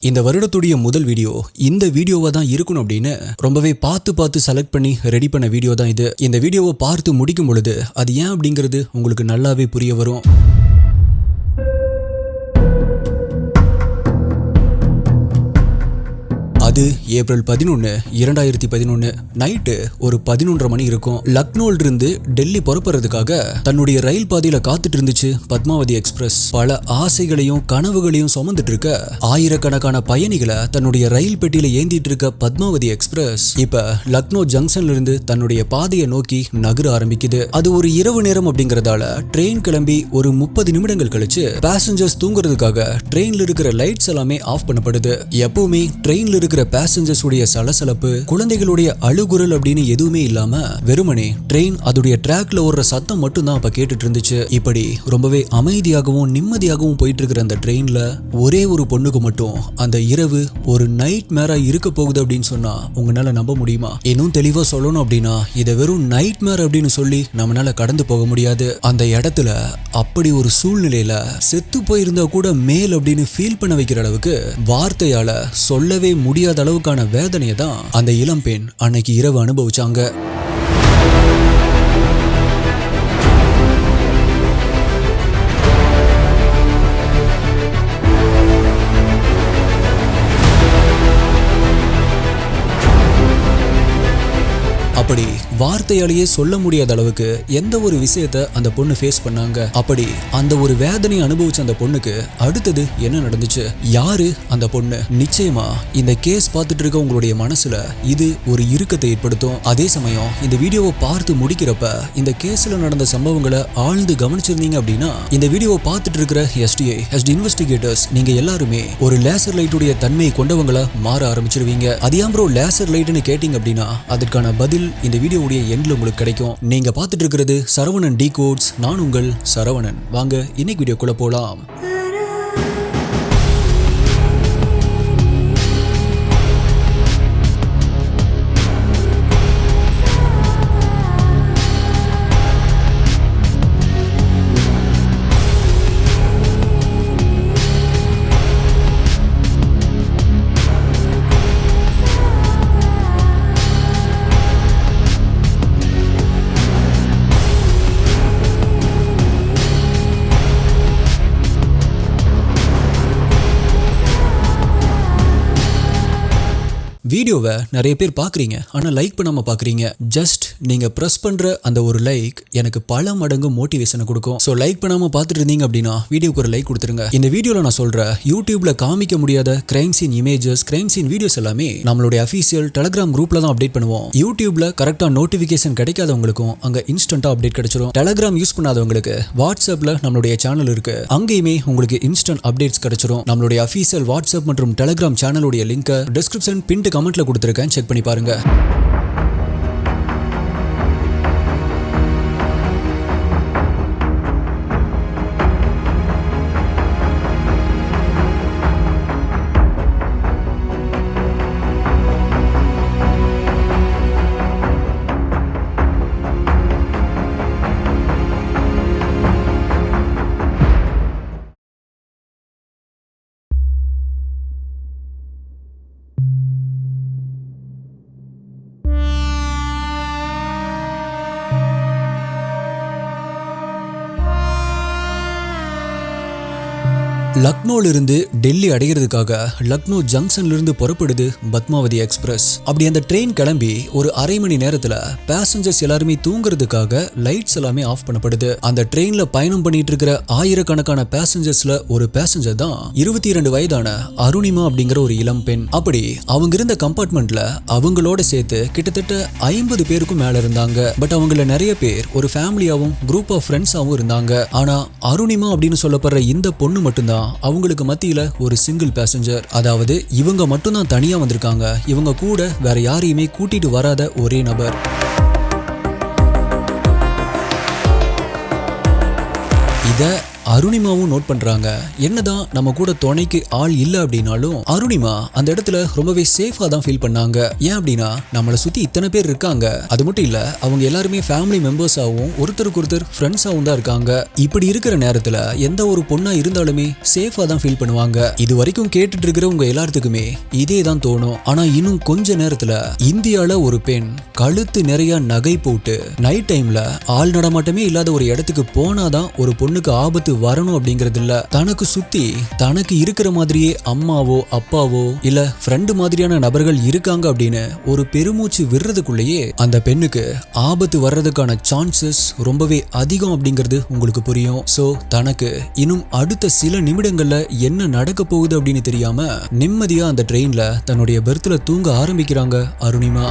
இந்த வருடத்துடைய முதல் வீடியோ இந்த வீடியோவா தான் இருக்கணும் அப்படின்னு ரொம்பவே பார்த்து செலக்ட் பண்ணி ரெடி பண்ண வீடியோ தான் இது. இந்த வீடியோவை பார்த்து முடிக்கும் பொழுது அது ஏன் அப்படிங்கிறது உங்களுக்கு நல்லாவே புரிய வரும். அது ஏப்ரல் 11, 2011 நைட்டு ஒரு 11:30 மணி இருக்கும். லக்னோல இருந்து டெல்லி புறப்படுறதுக்காக தன்னுடைய ரயில் பாதையில காத்துட்டு இருந்துச்சு பத்மாவதி எக்ஸ்பிரஸ். பல ஆசைகளையும் கனவுகளையும் சுமந்துட்டு இருக்க ஆயிரக்கணக்கான பயணிகளை தன்னுடைய ரயில் பெட்டியில ஏந்திட்டு இருக்க பத்மாவதி எக்ஸ்பிரஸ் இப்ப லக்னோ ஜங்ஷன்ல இருந்து தன்னுடைய பாதையை நோக்கி நகர ஆரம்பிக்குது. அது ஒரு இரவு நேரம் அப்படிங்கறதால ட்ரெயின் கிளம்பி ஒரு 30 நிமிடங்கள் கழிச்சு பேசஞ்சர்ஸ் தூங்குறதுக்காக ட்ரெயின்ல இருக்கிற லைட்ஸ் எல்லாமே ஆஃப் பண்ணப்படுது. எப்பவுமே ட்ரெயின்ல இருக்கிற பேசஞ்சர்ஸ் உடைய சலசலப்பு, குழந்தைகளுடைய அழுகுரல் அப்படின்னு எதுவுமே இல்லாம வெறுமனே ட்ரெயின் அதோடைய ட்ராக்ல ஓடுற சத்தம் மட்டும் தான் அப்ப கேட்டுட்டு இருந்துச்சு. இப்படி ரொம்பவே அமைதியாகவும் நிம்மதியாகவும் போயிட்டு இருக்கிற அந்த ட்ரெயின்ல ஒரே ஒரு பொண்ணுக்கு மட்டும் அந்த இரவு ஒரு நைட் மேரா இருக்க போகுது அப்படின்னு சொன்னா உங்களால நம்ப முடியுமா? இன்னும் தெளிவா சொல்லணும் அப்படின்னா இதை வெறும் நைட் மேர் அப்படின்னு சொல்லி நம்மளால கடந்து போக முடியாது. அந்த இடத்துல அப்படி ஒரு சூழ்நிலையில செத்து போயிருந்தா கூட மேல் அப்படின்னு ஃபீல் பண்ண வைக்கிற அளவுக்கு வார்த்தையால சொல்லவே முடியாத அளவுக்கான வேதனையை தான் அந்த இளம்பெண் அன்னைக்கு இரவு அனுபவிச்சாங்க. அப்படி வார்த்தையாலேயே சொல்ல முடியாத அளவுக்கு எந்த ஒரு விஷயத்த அந்த பொண்ணு ஃபேஸ் பண்ணாங்க. அப்படி அந்த ஒரு வேதனையை அனுபவிச்ச அந்த பொண்ணுக்கு அடுத்தது என்ன நடந்துச்சு? யாரு அந்த பொண்ணு? நிச்சயமா இந்த கேஸ் பார்த்துட்டு இருக்க உங்களுடைய மனசுல இது ஒரு இறுக்கத்தை ஏற்படுத்தும். அதே சமயம் இந்த வீடியோவை பார்த்து முடிக்கிறப்ப இந்த கேஸ்ல நடந்த சம்பவங்களை ஆழ்ந்து கவனிச்சிருந்தீங்க அப்படின்னா இந்த வீடியோவை பார்த்துட்டு இருக்கிற எஸ்டி இன்வெஸ்டிகேட்டர்ஸ் நீங்க எல்லாருமே ஒரு லேசர் லைட்டுடைய தன்மை கொண்டவங்களா மாற ஆரம்பிச்சிருவீங்க. அது ஏன் ப்ரோ லேசர் லைட்னு கேட்டீங்க அப்படின்னா அதற்கான பதில் இந்த வீடியோவுடைய எண்ட்ல உங்களுக்கு கிடைக்கும். நீங்க பார்த்துட்டு இருக்கிறது சரவணன் டிகோட்ஸ். நான் உங்கள் சரவணன். வாங்க இன்னைக்கு வீடியோக்குள்ள போலாம். வீடியோவை நிறைய பேர் பார்க்குறீங்க, ஆனால் லைக் பண்ணாமல் பார்க்குறீங்க. ஜஸ்ட் நீங்கள் ப்ரெஸ் பண்ணுற அந்த ஒரு லைக் எனக்கு பல மடங்கு மோட்டிவேஷனை கொடுக்கும். ஸோ லைக் பண்ணாமல் பார்த்துட்டு இருந்தீங்க அப்படின்னா வீடியோக்கு ஒரு லைக் கொடுத்துருங்க. இந்த வீடியோவில் நான் சொல்கிற யூடியூப்ல காமிக்க முடியாத crime scene images, crime scene videos எல்லாமே நம்மளுடைய அஃபீஷியல் டெலகிராம் குரூப்ல தான் அப்டேட் பண்ணுவோம். யூடியூப்ல கரெக்டாக நோட்டிஃபிகேஷன் கிடைக்காதவங்களுக்கும் அங்கே இன்ஸ்டன்ட்டாக அப்டேட் கிடைச்சிடும். டெலகிராம் யூஸ் பண்ணாதவங்களுக்கு வாட்ஸ்அப்பில் நம்மளுடைய சேனல் இருக்கு, அங்கேயுமே உங்களுக்கு இன்ஸ்டன்ட் அப்டேட்ஸ் கிடைச்சிடும். நம்மளுடைய அஃபீஷியல் வாட்ஸ்அப் மற்றும் டெலகிராம் சேனலுடைய லிங்கை டிஸ்கிரிப்ஷன் பின்ட் கமெண்ட்ல கொடுத்திருக்கேன், செக் பண்ணி பாருங்க. லக்னோல இருந்து டெல்லி அடைகிறதுக்காக லக்னோ ஜங்ஷன்ல இருந்து புறப்படுது பத்மாவதி எக்ஸ்பிரஸ். அப்படி அந்த ட்ரெயின் கிளம்பி ஒரு அரை மணி நேரத்துல பேசஞ்சர்ஸ் எல்லாருமே தூங்குறதுக்காக லைட்ஸ் எல்லாமே ஆஃப் பண்ணப்படுது. அந்த ட்ரெயின்ல பயணம் பண்ணிட்டு இருக்கிற ஆயிரக்கணக்கான பேசஞ்சர்ஸ்ல ஒரு பேசஞ்சர் தான் 22 வயதான அருணிமா அப்படிங்கிற ஒரு இளம் பெண். அப்படி அவங்க இருந்த கம்பார்ட்மெண்ட்ல அவங்களோட சேர்த்து கிட்டத்தட்ட 50 பேருக்கும் மேல இருந்தாங்க. பட் அவங்கள நிறைய பேர் ஒரு ஃபேமிலியாவும் குரூப் ஆஃப் ஃப்ரெண்ட்ஸாவும் இருந்தாங்க. ஆனா அருணிமா அப்படின்னு சொல்லப்படுற இந்த பொண்ணு மட்டும்தான் அவங்களுக்கு மத்தியில ஒரு சிங்கிள் பேசஞ்சர். அதாவது இவங்க மட்டும்தான் தனியா வந்திருக்காங்க. இவங்க கூட வேற யாரையுமே கூட்டிட்டு வராத ஒரே நபர். இத அருணிமாவும் நோட் பண்றாங்க. என்னதான் நம்ம கூட துணைக்கு ஆள் இல்ல அப்படின்னாலும் அருணிமா அந்த இடத்துல ரொம்பவே சேஃபா தான் ஃபீல் பண்ணாங்க. ஏன் அப்படின்னா நம்மளை சுத்தி இத்தனை பேர் இருக்காங்க. அது மட்டும் இல்ல அவங்க எல்லாருமே ஃபேமிலி மெம்பர்ஸாவும் ஒருத்தருக்கு ஒருத்தர் ஃப்ரெண்ட்ஸாவும் தான் இருக்காங்க. இப்படி இருக்கிற நேரத்துல எந்த ஒரு பொண்ணா இருந்தாலுமே சேஃபா தான் ஃபீல் பண்ணுவாங்க. இது வரைக்கும் கேட்டுட்டு இருக்கிற உங்க எல்லாத்துக்குமே இதே தான் தோணும். ஆனா இன்னும் கொஞ்ச நேரத்துல இந்தியால ஒரு பெண் கழுத்து நிறைய நகை போட்டு நைட் டைம்ல ஆள் நடமாட்டமே இல்லாத ஒரு இடத்துக்கு போனாதான் ஒரு பொண்ணுக்கு ஆபத்து வரணும் அப்படிங்கிறது இல்ல. தனக்கு சுத்தி தனக்கு இருக்கிற மாதிரியே அம்மாவோ அப்பாவோ இல்ல ஃப்ரெண்டு மாதிரியான நபர்கள் இருக்காங்க அப்படின்னு ஒரு பெருமூச்சு விடுறதுக்குள்ளேயே அந்த பெண்ணுக்கு ஆபத்து வர்றதுக்கான சான்சஸ் ரொம்பவே அதிகம் அப்படிங்கிறது உங்களுக்கு புரியும். சோ தனக்கு இன்னும் அடுத்த சில நிமிடங்கள்ல என்ன நடக்க போகுது அப்படின்னு தெரியாம நிம்மதியா அந்த ட்ரெயின்ல தன்னுடைய பெர்த்ல தூங்க ஆரம்பிக்கிறாங்க அருணிமா.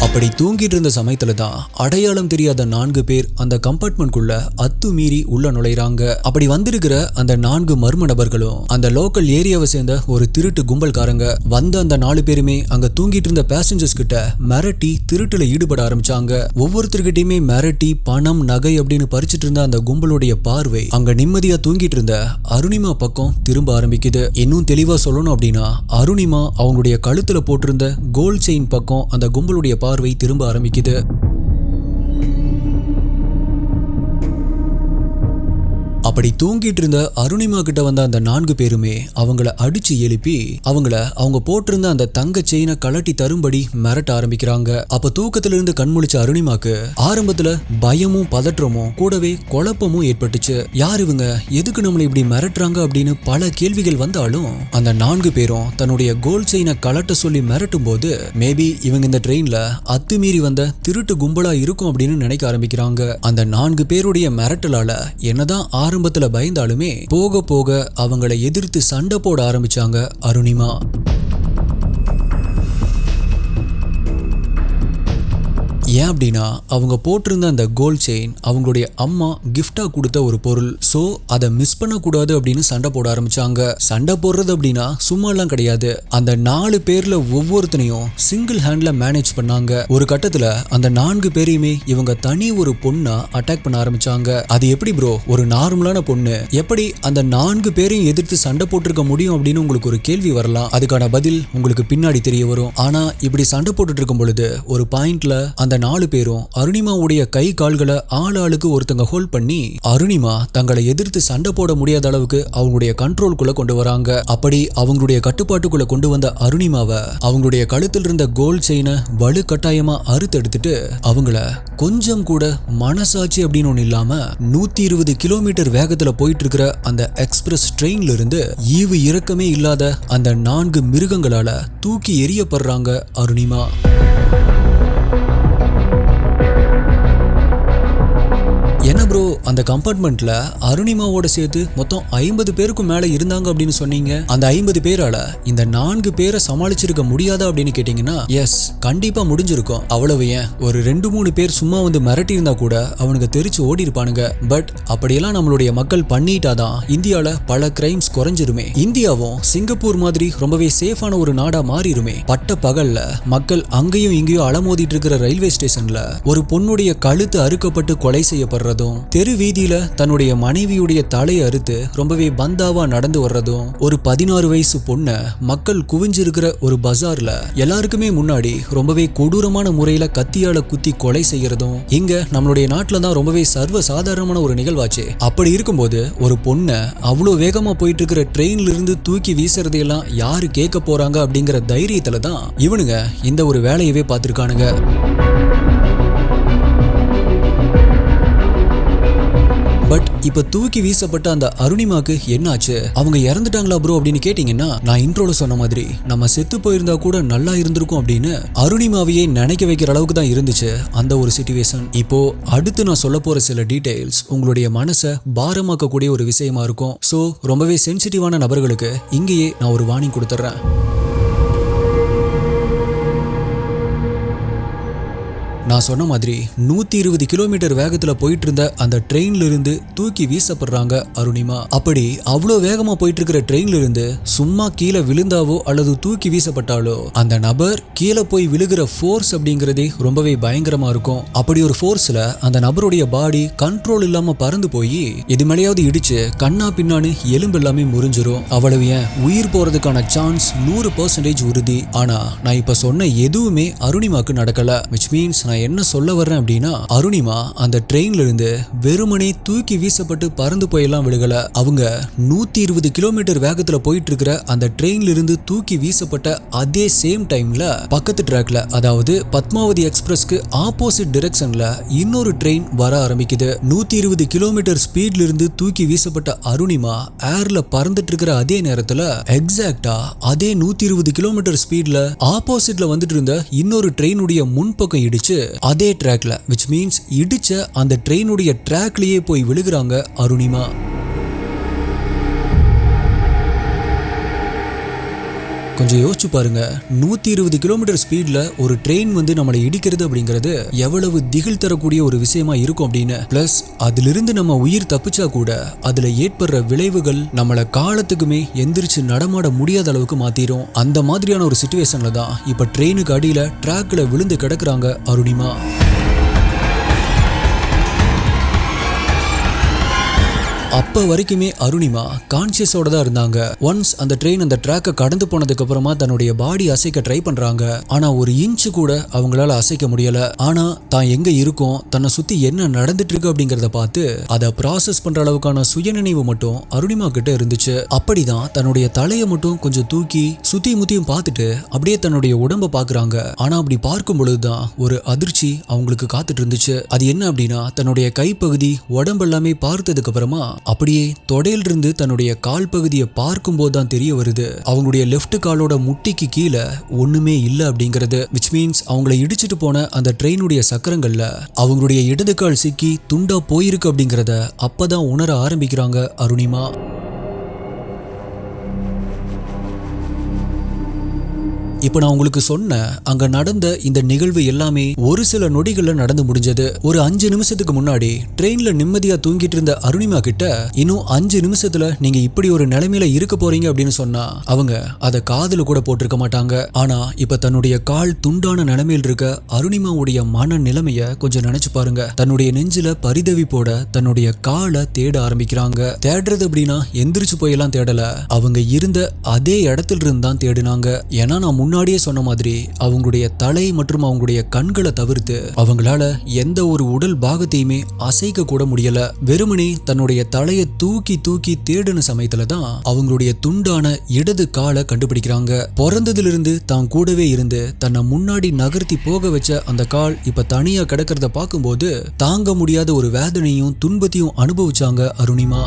அப்படி தூங்கிட்டு இருந்த சமயத்துல தான் அடையாளம் தெரியாத 4 பேர் அந்த கம்பார்ட்மெண்ட்குள்ள அத்துமீறி உள்ள நுழைறாங்க. அப்படி வந்திருக்கிற அந்த 4 மர்ம நபர்களும் அந்த லோக்கல் ஏரியாவை சேர்ந்த ஒரு திருட்டு கும்பல்காரங்க. வந்த அந்த 4 பேருமே அங்க தூங்கிட்டு இருந்த பேசஞ்சர்ஸ் கிட்ட மிரட்டி திருட்டுல ஈடுபட ஆரம்பிச்சாங்க. ஒவ்வொருத்தர்கிட்டயுமே மிரட்டி பணம் நகை அப்படின்னு பறிச்சுட்டு இருந்த அந்த கும்பலுடைய பார்வை அங்க நிம்மதியா தூங்கிட்டு இருந்த அருணிமா பக்கம் திரும்ப ஆரம்பிக்குது. இன்னும் தெளிவா சொல்லணும் அப்படின்னா அருணிமா அவங்களுடைய கழுத்துல போட்டிருந்த கோல்ட் செயின் பக்கம் அந்த கும்பலுடைய பார்வை திரும்ப ஆரம்பிக்குது. அப்படி தூங்கிட்டு இருந்த அருணிமா கிட்ட வந்த அந்த 4 பேருமே அவங்கள அடிச்சு எழுப்பி அவங்க போட்டிருந்த அந்த தங்க செயினை கலட்டி தரும்படி மிரட்ட ஆரம்பிக்கிறாங்க. அப்ப தூக்கத்துல இருந்து கண்முழிச்ச அருணிமாக்கு ஆரம்பத்துல பயமும் பதற்றமும் கூடவே குழப்பமும் ஏற்பட்டுச்சு. யார் இவங்க, எதுக்கு நம்மளை இப்படி மிரட்டுறாங்க அப்படின்னு பல கேள்விகள் வந்தாலும் அந்த 4 பேரும் தன்னுடைய கோல்ட் செயினை கலட்ட சொல்லி மிரட்டும் போது மேபி இவங்க இந்த ட்ரெயின்ல அத்துமீறி வந்த திருட்டு கும்பலா இருக்கும் அப்படின்னு நினைக்க ஆரம்பிக்கிறாங்க. அந்த 4 பேருடைய மிரட்டலால என்னதான் ஆரம்பத்துல பயந்தாலுமே போக போக அவங்களை எதிர்த்து சண்டை போட ஆரம்பிச்சாங்க அருணிமா. ஏன் அப்படின்னா அவங்க போட்டிருந்த அந்த கோல்ட் செயின் அவங்களுடைய அம்மா கிஃப்டா கொடுத்த ஒரு பொருள். சோ அதை மிஸ் பண்ண கூடாது அப்படின்னு சண்டை போட ஆரம்பிச்சாங்க. சண்டை போடுறது அப்படின்னா சும்மா எல்லாம் கிடையாது. அந்த 4 பேர்ல ஒவ்வொருத்தனையும் சிங்கிள் ஹேண்ட்ல மேனேஜ் பண்ணாங்க. ஒரு கட்டத்துல அந்த 4 பேரையுமே இவங்க தனி ஒரு பொண்ணா அட்டாக் பண்ண ஆரம்பிச்சாங்க. அது எப்படி ப்ரோ, ஒரு நார்மலான பொண்ணு எப்படி அந்த 4 பேரையும் எதிர்த்து சண்டை போட்டிருக்க முடியும் அப்படின்னு உங்களுக்கு ஒரு கேள்வி வரலாம். அதுக்கான பதில் உங்களுக்கு பின்னாடி தெரிய வரும். ஆனா இப்படி சண்டை போட்டுட்டு இருக்கும் பொழுது ஒரு பாயிண்ட்ல அந்த 4 பேரும் அருணிமாவுடைய கை கால்களை ஆளாளுக்கு ஒருத்தங்க ஹோல்ட் பண்ணி அருணிமா தங்களை எதிர்த்து சண்டை போட முடியாத அளவுக்கு அவங்களுடைய கண்ட்ரோல்குள்ள கொண்டு வராங்க. அப்படி அவங்களுடைய கட்டுப்பாட்டுக்குள்ள கொண்டு வந்த அருணிமாவை அவங்களுடைய கழுத்தில் இருந்த கோல்ட் செயினை வலு கட்டாயமா அறுத்தெடுத்துட்டு அவங்கள கொஞ்சம் கூட மனசாட்சி அப்படின்னு ஒண்ணு இல்லாம 120 கிலோமீட்டர் வேகத்துல போயிட்டு இருக்கிற அந்த எக்ஸ்பிரஸ் ட்ரெயின்ல இருந்து ஈவு இரக்கமே இல்லாத அந்த 4 மிருகங்களால தூக்கி எறியப்படுறாங்க அருணிமா. என்ன ப்ரோ, அந்த கம்பார்ட்மெண்ட்ல அருணிமாவோட சேர்த்து மொத்தம் 50 பேருக்கும் மேல இருந்தாங்க அப்படின்னு சொன்னீங்க. அந்த 50 பேரால இந்த 4 பேரை சமாளிச்சிருக்க முடியாதா அப்படின்னு கேட்டீங்கன்னா எஸ், கண்டிப்பா முடிஞ்சிருக்கும். அவ்வளவு ஏன், ஒரு 2-3 பேர் சும்மா வந்து மிரட்டி இருந்தா கூட அவனுக்கு தெரிச்சு ஓடி இருப்பானுங்க. பட் அப்படியெல்லாம் நம்மளுடைய மக்கள் பண்ணிட்டாதான் இந்தியால பல கிரைம்ஸ் குறைஞ்சிருமே. இந்தியாவும் சிங்கப்பூர் மாதிரி ரொம்பவே சேஃபான ஒரு நாடா மாறிடுமே. பட்ட பகல்ல மக்கள் அங்கேயும் இங்கேயும் அலமோதிட்டு இருக்கிற ரயில்வே ஸ்டேஷன்ல ஒரு பொண்ணுடைய கழுத்து அறுக்கப்பட்டு கொலை செய்யப்படுறதும், தெரு வீதியில தன்னுடைய மனைவியுடைய தலையை அறுத்து ரொம்பவே பந்தாவா நடந்து வர்றதும், ஒரு 16 வயசு பொண்ண மக்கள் குவிஞ்சிருக்கிற ஒரு பஜார்ல எல்லாருக்குமே முன்னாடி ரொம்பவே கொடூரமான முறையில கத்தியால குத்தி கொலை செய்யறதும் இங்க நம்மளுடைய நாட்டுல தான் ரொம்பவே சர்வ சாதாரணமான ஒரு நிகழ்வாச்சு. அப்படி இருக்கும்போது ஒரு பொண்ண அவ்வளவு வேகமா போயிட்டு இருக்கிற ட்ரெயின்ல இருந்து தூக்கி வீசுறதையெல்லாம் யாரு கேட்க போறாங்க அப்படிங்கிற தைரியத்துல தான் இவனுங்க இந்த ஒரு வேலையவே பார்த்திருக்கானுங்க. பட் இப்ப தூக்கி வீசப்பட்ட அந்த அருணிமாக்கு என்னாச்சு, அவங்க இறந்துட்டாங்களா ப்ரோ அப்படின்னு கேட்டீங்கன்னா நான் இன்ட்ரோல சொன்ன மாதிரி நம்ம செத்து போயிருந்தா கூட நல்லா இருந்திருக்கும் அப்படின்னு அருணிமாவையே நினைக்க வைக்கிற அளவுக்கு தான் இருந்துச்சு அந்த ஒரு சிச்சுவேஷன். இப்போ அடுத்து நான் சொல்ல போற சில டீடைல்ஸ் உங்களுடைய மனசை பாரமாக்க கூடிய ஒரு விஷயமா இருக்கும். சோ ரொம்பவே சென்சிட்டிவான நபர்களுக்கு இங்கேயே நான் ஒரு வார்னிங் கொடுத்துட்றேன். நான் சொன்ன மாதிரி 120 கிலோமீட்டர் வேகத்துல போயிட்டு இருந்த அந்த ட்ரெயின்ல இருந்து தூக்கி வீசப்படுறாங்க அருணிமா. அப்படி அவ்வளவு வேகமா போயிட்டு இருக்கிற ட்ரெயின்ல இருந்து சும்மா கீழே விழுந்தாவோ அல்லது தூக்கி வீசப்பட்டாலோ அந்த நபர் கீழே போய் விழுகிற ஃபோர்ஸ் அப்படிங்கறதே ரொம்பவே பயங்கரமா இருக்கும். அப்படி ஒரு ஃபோர்ஸ்ல அந்த நபருடைய பாடி கண்ட்ரோல் இல்லாம பறந்து போய் இது மேலேயாவது இடிச்சு கண்ணா பின்னான்னு எலும்பு எல்லாமே முறிஞ்சிரும். அவ்வளவு ஏன் உயிர் போறதுக்கான சான்ஸ் 100% உறுதி. ஆனா நான் இப்ப சொன்ன எதுவுமே அருணிமாக்கு நடக்கல. which means நான் என்ன சொல்ல வர்றேன் அப்படின்னா அருணிமா அந்த ட்ரெயின்ல இருந்து வெறுமனே தூக்கி வீசப்பட்டு பறந்து போயெல்லாம் விழுகல. அவங்க 120 கிலோமீட்டர் வேகத்துல போயிட்டு இருக்கிற அந்த ட்ரெயின்ல இருந்து தூக்கி வீசப்பட்ட அதே சேம் டைம்ல பக்கத்து ட்ராக்ல, அதாவது பத்மாவதி எக்ஸ்பிரஸ்க்கு ஆப்போசிட் டிரெக்ஷன்ல இன்னொரு ட்ரெயின் வர ஆரம்பிக்குது. 120 கிலோமீட்டர் ஸ்பீட்ல இருந்து தூக்கி வீசப்பட்ட அருணிமா ஏர்ல பறந்துட்டு இருக்கிற அதே நேரத்துல எக்ஸாக்டா அதே 120 கிலோமீட்டர் ஸ்பீட்ல ஆப்போசிட்ல வந்துட்டு இருந்த இன்னொரு ட்ரெயினுடைய முன்பக்கம் இடிச்சு அதே ட்ராக்ல, which means இடிச்ச அந்த ட்ரெயினுடைய ட்ராக்லயே போய் விழுகிறாங்க அருணிமா. கொஞ்சம் யோசிச்சு பாருங்க, 120 கிலோமீட்டர் ஸ்பீட்ல ஒரு ட்ரெயின் வந்து நம்மளை இடிக்கிறது அப்படிங்கிறது எவ்வளவு திகில் தரக்கூடிய ஒரு விஷயமா இருக்கும் அப்படின்னு. பிளஸ் அதிலிருந்து நம்ம உயிர் தப்பிச்சா கூட அதுல ஏற்படுற விளைவுகள் நம்மள காலத்துக்குமே எந்திரிச்சு நடமாட முடியாத அளவுக்கு மாத்திரும். அந்த மாதிரியான ஒரு சிச்சுவேஷன்ல தான் இப்ப ட்ரெயினுக்கு அடியில ட்ராக்ல விழுந்து கிடக்குறாங்க அருணிமா. அப்ப வரைக்குமே அருணிமா கான்சியஸோட தான் இருந்தாங்க. ஒன்ஸ் அந்த ட்ரெயின் அந்த ட்ராக்கை கடந்து போனதுக்கு அப்புறமா தன்னுடைய பாடி அசைக்க ட்ரை பண்றாங்க. ஆனா ஒரு இன்ச்சு கூட அவங்களால அசைக்க முடியல. ஆனா தான் எங்க இருக்கோம், தன்னை சுத்தி என்ன நடந்துட்டு இருக்கு அப்படிங்கறத பார்த்து அதை ப்ராசஸ் பண்ற அளவுக்கான சுயநினைவு மட்டும் அருணிமா கிட்ட இருந்துச்சு. அப்படிதான் தன்னுடைய தலையை மட்டும் கொஞ்சம் தூக்கி சுத்தி முத்தியும் பார்த்துட்டு அப்படியே தன்னுடைய உடம்ப பாக்குறாங்க. ஆனா அப்படி பார்க்கும் பொழுதுதான் ஒரு அதிர்ச்சி அவங்களுக்கு காத்துட்டு இருந்துச்சு. அது என்ன அப்படின்னா, தன்னுடைய கைப்பகுதி உடம்பு எல்லாமே பார்த்ததுக்கு அப்புறமா அப்படியே தொடையிலிருந்து தன்னுடைய கால் பகுதியை பார்க்கும் போதுதான் தெரிய வருது அவங்களுடைய லெஃப்ட் காலோட முட்டிக்கு கீழே ஒண்ணுமே இல்ல அப்படிங்கிறது. which means அவங்களை இடிச்சிட்டு போன அந்த ட்ரெயினுடைய சக்கரங்கள்ல அவங்களுடைய இடது கால் சிக்கி துண்டா போயிருக்கு அப்படிங்கிறத அப்பதான் உணர ஆரம்பிக்கிறாங்க அருணிமா. இப்ப நான் உங்களுக்கு சொன்ன அங்க நடந்த இந்த நிகழ்வு எல்லாமே ஒரு சில நொடிகள்ல நடந்து முடிஞ்சது. ஒரு 5 நிமிஷத்துக்கு முன்னாடி ட்ரெயின்ல நிம்மதியா தூங்கிட்டு இருந்த அருணிமா கிட்ட இன்னும் 5 நிமிஷத்துல நீங்க இப்படி ஒரு நிலைமையில இருக்க போறீங்க அப்படின்னு சொன்னா அவங்க அதை காதுல கூட போட்டிருக்க மாட்டாங்க. ஆனா இப்ப தன்னுடைய கால் துண்டான நிலைமையில் இருக்க அருணிமாவுடைய மன நிலைமைய கொஞ்சம் நினைச்சு பாருங்க. தன்னுடைய நெஞ்சில பரிதவிப்போட தன்னுடைய காலை தேட ஆரம்பிக்கிறாங்க. தேடுறது அப்படின்னா எந்திரிச்சு போயெல்லாம் தேடல, அவங்க இருந்த அதே இடத்துல இருந்து தான் தேடினாங்க. ஏன்னா நான் முன்னாடியே சொன்ன மாதிரி அவங்களுடைய தலை மற்றும் அவங்களுடைய கண்களை தவிர்த்து அவங்களால எந்த ஒரு உடல் பாகத்தையுமே அசைக்க கூட முடியல. வெறுமனே தன்னுடைய தலையை தூக்கி தூக்கி தேடின சமயத்துல தான் அவங்களுடைய துண்டான இடது காலை கண்டுபிடிக்கிறாங்க. பிறந்ததுல இருந்து தான் கூடவே இருந்து தன்னை முன்னாடி நகர்த்தி போக வச்ச அந்த கால் இப்ப தனியா கிடக்கிறத பார்க்கும்போது தாங்க முடியாத ஒரு வேதனையும் துன்பத்தையும் அனுபவிச்சாங்க அருணிமா.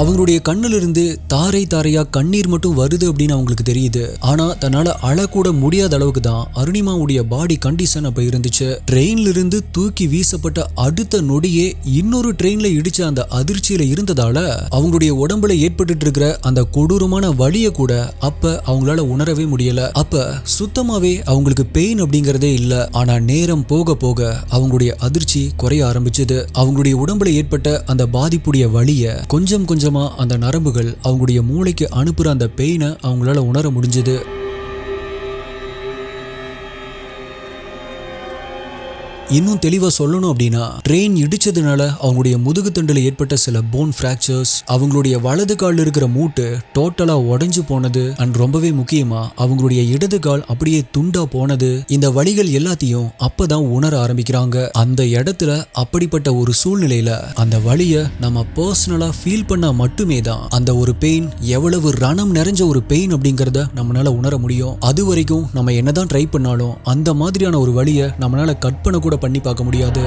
அவங்களுடைய கண்ணுல இருந்து தாரை தாரையா கண்ணீர் மட்டும் வருது அப்படின்னு அவங்களுக்கு தெரியுது. ஆனா தன்னால அழக்கூட முடியாத அளவுக்கு தான் அருணிமாவுடைய பாடி கண்டிஷன் அப்ப இருந்துச்சு. ட்ரெயின்ல இருந்து தூக்கி வீசப்பட்ட அடுத்த நொடியே இன்னொரு ட்ரெயின்ல இடிச்ச அந்த அதிர்ச்சியில இருந்ததால அவங்களுடைய உடம்புல ஏற்பட்டு இருக்கிற அந்த கொடூரமான வலிய கூட அப்ப அவங்களால உணரவே முடியல. அப்ப சுத்தமாவே அவங்களுக்கு பெயின் அப்படிங்கறதே இல்ல. ஆனா நேரம் போக போக அவங்களுடைய அதிர்ச்சி குறைய ஆரம்பிச்சது. அவங்களுடைய உடம்புல ஏற்பட்ட அந்த பாதிப்புடைய வலிய கொஞ்சம் கொஞ்சமா அந்த நரம்புகள் அவங்களுடைய மூளைக்கு அனுப்புற அந்த பெயினை அவங்களால உணர முடிஞ்சது. இன்னும் தெளிவா சொல்லணும் அப்படின்னா ட்ரெயின் இடிச்சதுனால அவங்களுடைய முதுகு தண்டுல ஏற்பட்ட சில போன் பிராக்சர்ஸ், அவங்களுடைய வலது கால் இருக்கிற மூட்டு டோட்டலா உடைஞ்சு போனது, அண்ட் ரொம்பவே முக்கியமா அவங்களுடைய இடது கால் அப்படியே துண்டா போனது, இந்த வலிகள் எல்லாத்தையும் அப்பதான் உணர ஆரம்பிக்கிறாங்க. அந்த இடத்துல அப்படிப்பட்ட ஒரு சூழ்நிலையில அந்த வலிய நம்ம பர்சனலா ஃபீல் பண்ணா மட்டுமே தான் அந்த ஒரு பெயின் எவ்வளவு ரணம் நிறைஞ்ச ஒரு பெயின் அப்படிங்கறத நம்மளால உணர முடியும். அது வரைக்கும் நம்ம என்னதான் ட்ரை பண்ணாலும் அந்த மாதிரியான ஒரு வலிய நம்மளால கற்பனை கூட பண்ணி பார்க்க முடியாது.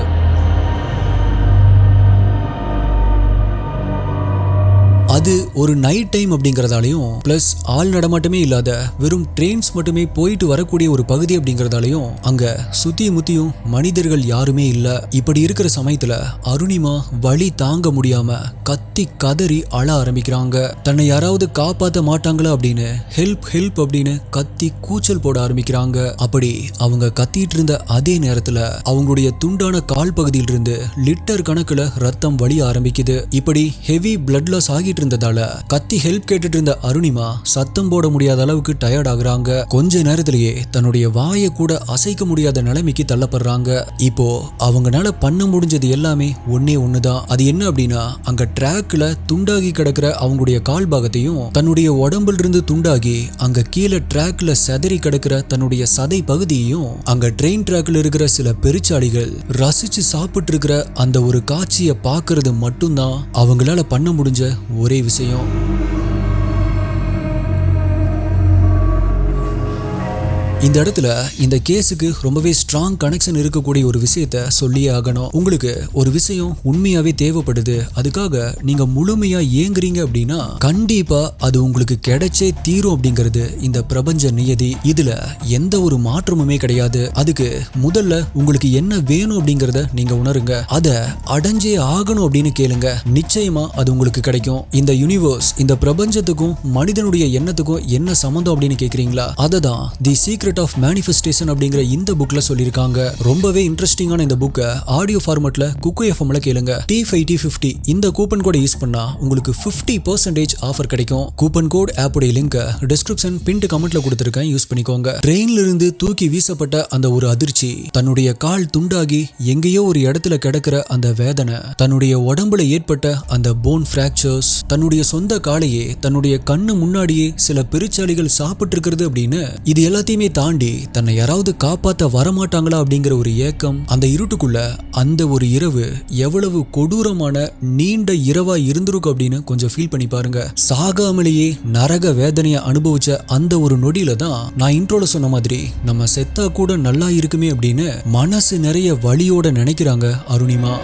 அது இது ஒரு நைட் டைம் அப்படிங்கறதாலையும் பிளஸ் ஆள் நடமாட்டமே இல்லாத வெறும் ட்ரெயின்ஸ் மட்டுமே போயிட்டு வரக்கூடிய ஒரு பகுதி அப்படிங்கறதாலையும் அங்க சுத்தி முத்தியும் மனிதர்கள் யாருமே இல்ல. இப்படி இருக்கிற சமயத்துல அருணிமா வலி தாங்க முடியாம கத்தி கதறி அழ ஆரம்பிக்கிறாங்க. தன்னை யாராவது காப்பாத்த மாட்டாங்களா அப்படின்னு ஹெல்ப் ஹெல்ப் அப்படின்னு கத்தி கூச்சல் போட ஆரம்பிக்கிறாங்க. அப்படி அவங்க கத்திட்டு இருந்த அதே நேரத்துல அவங்களுடைய துண்டான கால் பகுதியில் இருந்து லிட்டர் கணக்குல ரத்தம் வழிய ஆரம்பிக்குது. இப்படி ஹெவி பிளட் லாஸ் ஆகிட்டு இருந்ததால கத்தி ஹெல்ப் கேட்டுட்டு இருந்த அருணிமா சத்தம் போட முடியாத அளவுக்கு டயர்ட் ஆகுறாங்க. கொஞ்ச நேரத்திலேயே தன்னுடைய வாயை கூட அசைக்க முடியாத நிலைமைக்கு தள்ளப்படுறாங்க. இப்போ அவங்கனால பண்ண முடிஞ்சது எல்லாமே ஒண்ணுதான். அது என்ன அப்படின்னா அங்க ட்ராக்ல துண்டாகி கிடக்கிற அவங்களுடைய கால் பாகத்தையும் தன்னுடைய உடம்புல இருந்து துண்டாகி அங்க கீழே ட்ராக்ல செதறி கிடக்கிற தன்னுடைய சதை பகுதியையும் அங்க ட்ரெயின் ட்ராக்ல இருக்கிற சில பெருச்சாளிகள் ரசிச்சு சாப்பிட்டு இருக்கிற அந்த ஒரு காட்சியை பார்க்கறது மட்டும்தான் அவங்களால பண்ண முடிஞ்ச ஒரே விஷயம். இந்த இடத்துல இந்த கேஸுக்கு ரொம்பவே ஸ்ட்ராங் கனெக்ஷன் இருக்கக்கூடிய ஒரு விஷயத்த சொல்லியே ஆகணும். உங்களுக்கு ஒரு விஷயம் உண்மையாவே தேவைப்படுது, அதுக்காக நீங்க முழுமையா ஏங்குறீங்க அப்படின்னா கண்டிப்பா அது உங்களுக்கு கிடைச்சே தீரும் அப்படிங்கிறது இந்த பிரபஞ்ச நியதி. இதுல எந்த ஒரு மாற்றமுமே கிடையாது. அதுக்கு முதல்ல உங்களுக்கு என்ன வேணும் அப்படிங்கறத நீங்க உணருங்க, அத அடைஞ்சே ஆகணும் அப்படின்னு கேளுங்க. நிச்சயமா அது உங்களுக்கு கிடைக்கும். இந்த யூனிவர்ஸ், இந்த பிரபஞ்சத்துக்கும் மனிதனுடைய எண்ணத்துக்கும் என்ன சம்பந்தம் அப்படின்னு கேக்குறீங்களா? அததான் தி சீக்ரெட் ஆஃப் மேனிஃபெஸ்டேஷன் அப்படிங்கிற இந்த புக்ல சொல்லியிருக்காங்க. ரொம்பவே இன்ட்ரெஸ்டிங்கான இந்த புக்கை ஆடியோ ஃபார்மட்ல குக்கு எஃப்எம்ல கேளுங்க. T5T50 இந்த கூப்பன் கோடை யூஸ் பண்ணா உங்களுக்கு 50% ஆஃபர் கிடைக்கும். கூப்பன் கோட் ஆப்போட லிங்க் டிஸ்கிரிப்ஷன் பின்ட் கமெண்ட்ல கொடுத்திருக்கேன், யூஸ் பண்ணிக்கோங்க. ட்ரெயின்ல இருந்து தூக்கி வீசப்பட்ட அந்த ஒரு அதிர்ச்சி, தன்னுடைய கால் துண்டாகி எங்கேயோ ஒரு இடத்துல கிடக்கிற அந்த வேதனை, தன்னுடைய உடம்புல ஏற்பட்ட அந்த போன் பிராக்சர்ஸ், தன்னுடைய சொந்த காலையே தன்னுடைய கண்ணு முன்னாடியே சில பெருச்சாளிகள் சாப்பிட்டு இருக்கிறது அப்படின்னு இது எல்லாத்தையுமே தாண்டி தன்னை யாராவது காப்பாத்த வரமாட்டாங்களா அப்படிங்கிற ஒரு ஏக்கம், அந்த இருட்டுக்குள்ள அந்த ஒரு இரவு எவ்வளவு கொடூரமான நீண்ட இரவா இருந்திருக்கும் அப்படின்னு கொஞ்சம் ஃபீல் பண்ணி பாருங்க. சாகாமலேயே நரக வேதனையை அனுபவிச்ச அந்த ஒரு நொடியில தான் நான் இன்ட்ரோல சொன்ன மாதிரி நம்ம செத்தா கூட நல்லா இருக்குமே அப்படின்னு மனசு நிறைய வலியோட நினைக்கிறாங்க அருணிமா.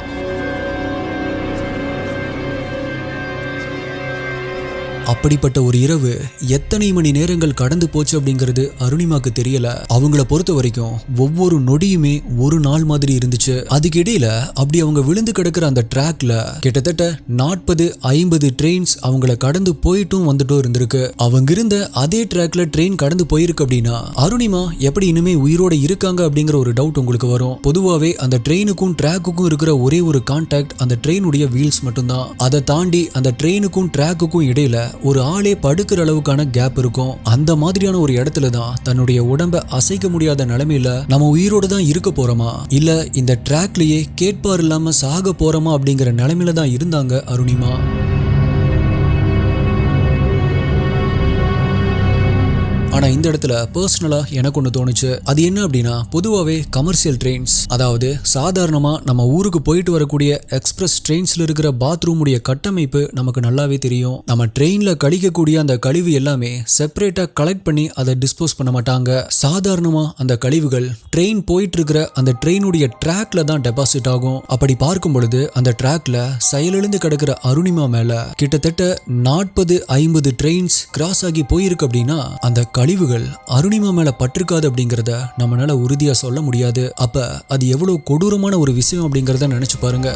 அப்படிப்பட்ட ஒரு இரவு எத்தனை மணி நேரங்கள் கடந்து போச்சு அப்படிங்கிறது அருணிமாக்கு தெரியல. அவங்கள பொறுத்த வரைக்கும் ஒவ்வொரு நொடியுமே ஒரு நாள் மாதிரி இருந்துச்சு. அதுக்கு இடையில அப்படி அவங்க விழுந்து கிடக்கிற அந்த ட்ராக்ல கிட்டத்தட்ட 40-50 ட்ரெயின்ஸ் அவங்கள கடந்து போயிட்டும் வந்துட்டும் இருந்திருக்கு. அவங்க இருந்த அதே ட்ராக்ல ட்ரெயின் கடந்து போயிருக்கு அப்படின்னா அருணிமா எப்படி இனிமே உயிரோட இருக்காங்க அப்படிங்கிற ஒரு டவுட் உங்களுக்கு வரும். பொதுவாவே அந்த ட்ரெயினுக்கும் ட்ராக்குக்கும் இருக்கிற ஒரே ஒரு கான்டாக்ட் அந்த ட்ரெயினுடைய வீல்ஸ் மட்டும்தான். அதை தாண்டி அந்த ட்ரெயினுக்கும் ட்ராக்குக்கும் இடையில ஒரு ஆளே படுக்கிற அளவுக்கான கேப் இருக்கும். அந்த மாதிரியான ஒரு இடத்துல தான் தன்னுடைய உடம்பை அசைக்க முடியாத நிலைமையில நம்ம உயிரோட தான் இருக்க போறோமா இல்ல இந்த ட்ராக்லயே கேட்பார் இல்லாம சாக போறோமா அப்படிங்கிற நிலைமையில தான் இருந்தாங்க அருணிமா. ஆனா இந்த இடத்துல பர்சனலா எனக்கு ஒண்ணு தோணுச்சு. அது என்ன அப்படின்னா, பொதுவாவே கமர்ஷியல் ட்ரெயின்ஸ், அதாவது சாதாரணமா நம்ம ஊருக்கு போயிட்டு வரக்கூடிய எக்ஸ்பிரஸ் ட்ரெயின்ஸ்ல இருக்கிற பாத்ரூம் உடைய கட்டமைப்பு நமக்கு நல்லாவே தெரியும். நம்ம ட்ரெயின்ல கழிக்கக்கூடிய அந்த கழிவு எல்லாமே செப்பரேட்டா கலெக்ட் பண்ணி அதை டிஸ்போஸ் பண்ண மாட்டாங்க. சாதாரணமா அந்த கழிவுகள் ட்ரெயின் போயிட்டு இருக்கிற அந்த ட்ரெயினுடைய ட்ராக்ல தான் டெபாசிட் ஆகும். அப்படி பார்க்கும் பொழுது அந்த ட்ராக்ல செயலிழந்து கிடக்கிற அருணிமா மேல கிட்டத்தட்ட 40-50 ட்ரெயின்ஸ் கிராஸ் ஆகி போயிருக்கு அப்படின்னா அந்த கழிவுகள் அருணிமா மேல பட்டிருக்காது அப்படிங்கறத நம்மளால உறுதியா சொல்ல முடியாது. அப்ப அது எவ்வளவு கொடூரமான ஒரு விஷயம் அப்படிங்கறத நினைச்சு பாருங்க.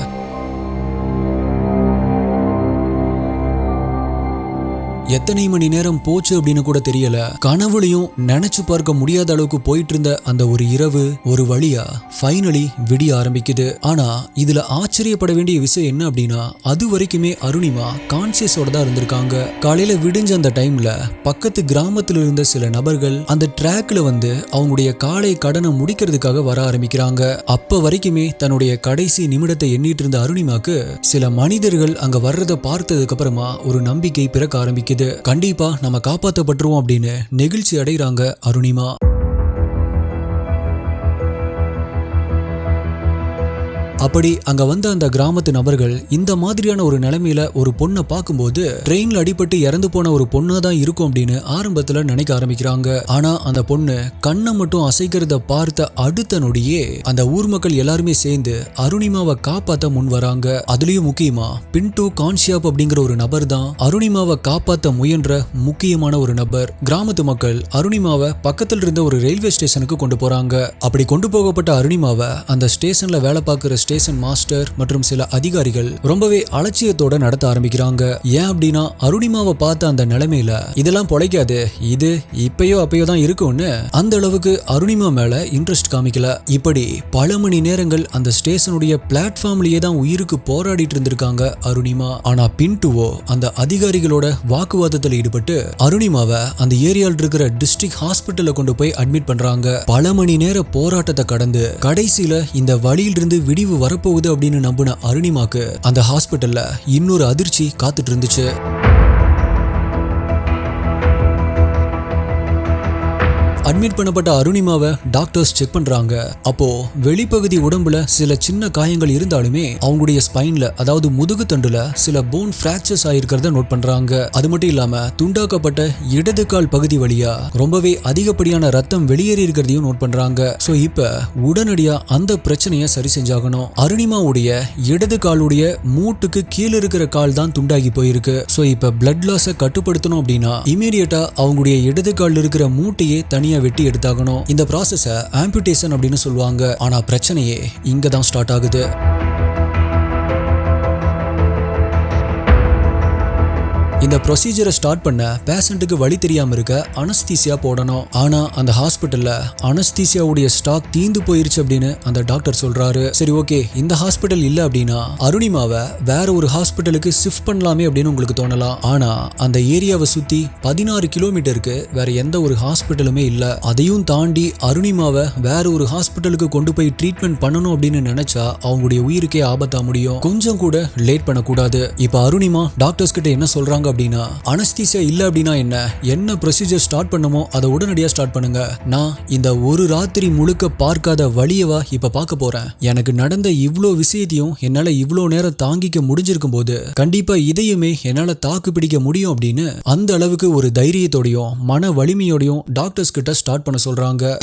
எத்தனை மணி நேரம் போச்சு அப்படின்னு கூட தெரியல. கனவுலையும் நினைச்சு பார்க்க முடியாத அளவுக்கு போயிட்டு இருந்த அந்த ஒரு இரவு ஒரு வழியா ஃபைனலி விடிய ஆரம்பிக்குது. ஆனா இதுல ஆச்சரியப்பட வேண்டிய விஷயம் என்ன அப்படின்னா, அது வரைக்குமே அருணிமா கான்சியஸோட தான் இருந்திருக்காங்க. காலையில விடிஞ்ச அந்த டைம்ல பக்கத்து கிராமத்துல இருந்த சில நபர்கள் அந்த ட்ராக்ல வந்து அவங்களுடைய காலை கடனை முடிக்கிறதுக்காக வர ஆரம்பிக்கிறாங்க. அப்ப வரைக்குமே தன்னுடைய கடைசி நிமிடத்தை எண்ணிட்டு இருந்த அருணிமாக்கு சில மனிதர்கள் அங்க வர்றதை பார்த்ததுக்கு அப்புறமா ஒரு நம்பிக்கை பிறக்க ஆரம்பிக்குது. கண்டிப்பா நம்ம காப்பாற்றப்பட்டுருவோம் அப்படின்னு நெகிழ்ச்சி அடைகிறாங்க அருணிமா. அப்படி அங்க வந்த அந்த கிராமத்து நபர்கள் இந்த மாதிரியான ஒரு நிலைமையில ஒரு பொண்ணை பார்க்கும்போது ட்ரெயின்ல அடிபட்டு இறந்து போன ஒரு பொண்ணா தான் இருக்கும் அப்படின்னு ஆரம்பத்துல நினைக்க ஆரம்பிக்கிறாங்க. ஆனா அந்த பொண்ணு கண்ணை மட்டும் அசைக்கிறத பார்த்த அடுத்த நொடியே அந்த ஊர் மக்கள் எல்லாருமே சேர்ந்து அருணிமாவை காப்பாத்த முன் வராங்க. அதுலயும் முக்கியமா பின்டு கான்ஷியாப் அப்படிங்கிற ஒரு நபர் தான் அருணிமாவை காப்பாத்த முயன்ற முக்கியமான ஒரு நபர். கிராமத்து மக்கள் அருணிமாவை பக்கத்தில் இருந்த ஒரு ரயில்வே ஸ்டேஷனுக்கு கொண்டு போறாங்க. அப்படி கொண்டு போகப்பட்ட அருணிமாவை அந்த ஸ்டேஷன்ல வேலை பார்க்கிற ஸ்டேஷன் மாஸ்டர் மற்றும் சில அதிகாரிகள் ரொம்பவே அலட்சியத்தோட நடத்த ஆரம்பிக்கிறாங்க. ஏன் அப்படின்னா அருணிமாவை பார்த்த அந்த நிலைமையில இதெல்லாம் பொழைக்காது, இது இப்பயோ அப்பயோ தான் இருக்கும்னு அந்த அளவுக்கு அருணிமா மேல இன்ட்ரெஸ்ட் காமிக்கல. இப்படி பல மணி நேரங்கள் அந்த ஸ்டேஷனுடைய பிளாட்ஃபார்ம்லயே தான் உயிருக்கு போராடிட்டு இருந்திருக்காங்க அருணிமா. ஆனா பின்டுவோ அந்த அதிகாரிகளோட வாக்குவாதத்தில் ஈடுபட்டு அருணிமாவை அந்த ஏரியால இருக்கிற டிஸ்ட்ரிக்ட் ஹாஸ்பிட்டல்ல கொண்டு போய் அட்மிட் பண்றாங்க. பல மணி நேர போராட்டத்தை கடந்து கடைசியில இந்த வழியிலிருந்து விடிவு வரப்போகுது அப்படின்னு நம்பின அருணிமாக்கு அந்த ஹாஸ்பிட்டல்ல இன்னொரு அதிர்ச்சி காத்துட்டு இருந்துச்சு. அட்மிட் பண்ணப்பட்ட அருணிமாவை டாக்டர்ஸ் செக் பண்றாங்க. அப்போ வெளிப்பகுதி உடம்புல சில சின்ன காயங்கள் இருந்தாலுமே அவங்களுடைய ஸ்பைன்ல அதாவது முதுகு தண்டுல சில போன் பிராக்சர்ஸ் ஆயிருக்கிறத நோட் பண்றாங்க. அது மட்டும் இல்லாம துண்டாக்கப்பட்ட இடது கால் பகுதி வழியா ரொம்பவே அதிகப்படியான ரத்தம் வெளியேறி இருக்கிறதையும் நோட் பண்றாங்க. சோ இப்ப உடனடியா அந்த பிரச்சனையை சரி செஞ்சாகணும். அருணிமாவுடைய இடது காலுடைய மூட்டுக்கு கீழே இருக்கிற கால் தான் துண்டாகி போயிருக்கு. சோ இப்ப பிளட் லாஸை கட்டுப்படுத்தணும் அப்படின்னா இமீடியட்டா அவங்களுடைய இடது கால் இருக்கிற மூட்டையே தனியா வெட்டி எடுத்தாகணும். இந்த ப்ராசஸை ஆம்புடேஷன் அப்படின்னு சொல்லுவாங்க. ஆனா பிரச்சனையே இங்க தான் ஸ்டார்ட் ஆகுது. இந்த ப்ரொசீஜரை ஸ்டார்ட் பண்ண பேஷண்ட்டுக்கு வழி தெரியாம இருக்க அனஸ்தீசியா போடணும். ஆனா அந்த ஹாஸ்பிட்டல்ல அனஸ்தீசியாவுடைய ஸ்டாக் தீந்து போயிருச்சு அப்படின்னு அந்த டாக்டர் சொல்றாரு. சரி ஓகே, இந்த ஹாஸ்பிட்டல் இல்ல அப்படின்னா அருணிமாவை வேற ஒரு ஹாஸ்பிட்டலுக்கு ஷிஃப்ட் பண்ணலாமே அப்படின்னு உங்களுக்கு தோணலாம். ஆனா அந்த ஏரியாவை சுத்தி 16 கிலோமீட்டருக்கு வேற எந்த ஒரு ஹாஸ்பிட்டலுமே இல்ல. அதையும் தாண்டி அருணிமாவை வேற ஒரு ஹாஸ்பிட்டலுக்கு கொண்டு போய் ட்ரீட்மெண்ட் பண்ணணும் அப்படின்னு நினைச்சா அவங்களுடைய உயிருக்கே ஆபத்தா முடியும். கொஞ்சம் கூட லேட் பண்ணக்கூடாது. இப்ப அருணிமா டாக்டர்ஸ் கிட்ட என்ன சொல்றாங்க அப்படின்னா, அனஸ்தீசியா இல்ல அப்படின்னா என்ன ப்ரொசீஜர் ஸ்டார்ட் பண்ணுமோ அதை உடனடியா ஸ்டார்ட் பண்ணுங்க. நான் இந்த ஒரு ராத்திரி முழுக்க பார்க்காத வழியவா இப்ப பார்க்க போறேன். எனக்கு நடந்த இவ்ளோ விஷயத்தையும் என்னால இவ்ளோ நேரம் தாங்கிக்க முடிஞ்சிருக்கும் போது கண்டிப்பா இதையுமே என்னால தாக்கு பிடிக்க முடியும் அப்படின்னு அந்த அளவுக்கு ஒரு தைரியத்தோடையும் மன வலிமையோடையும் டாக்டர்ஸ் கிட்ட ஸ்டார்ட் பண்ண சொல்றாங்க.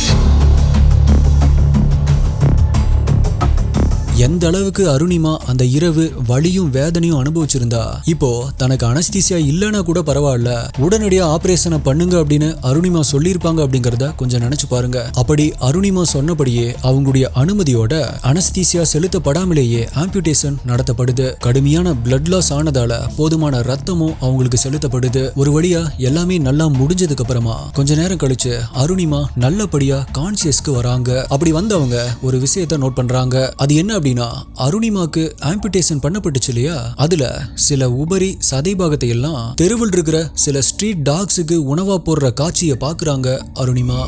எந்த அளவுக்கு அருணிமா அந்த இரவு வலியும் வேதனையும் அனுபவிச்சிருந்தா இப்போ தனக்கு அனஸ்தீசியா இல்லைன்னா கூட பரவாயில்ல, உடனடியா ஆபரேஷனை பண்ணுங்க அப்படின்னு அருணிமா சொல்லியிருப்பாங்க அப்படிங்கறத கொஞ்சம் நினைச்சு பாருங்க. அப்படி அருணிமா சொன்னபடியே அவங்களுடைய அனுமதியோட அனஸ்தீசியா செலுத்தப்படாமலேயே ஆம்புடேஷன் நடத்தப்படுது. கடுமையான பிளட் லாஸ் ஆனதால போதுமான ரத்தமும் அவங்களுக்கு செலுத்தப்படுது. ஒரு வழியா எல்லாமே நல்லா முடிஞ்சதுக்கு அப்புறமா கொஞ்ச நேரம் கழிச்சு அருணிமா நல்லபடியா கான்சியஸ்க்கு வராங்க. அப்படி வந்தவங்க ஒரு விஷயத்தை நோட் பண்றாங்க. அது என்ன அப்படின்னா, அருணிமாக்கு ஆம்புடேஷன் பண்ணப்பட்டுச்சு இல்லையா, அதுல சில உபரி சதை பாகத்தை எல்லாம் தெருவில் இருக்கிற சில ஸ்ட்ரீட் டாக்ஸுக்கு உணவா போடுற காட்சியை பாக்குறாங்க அருணிமா.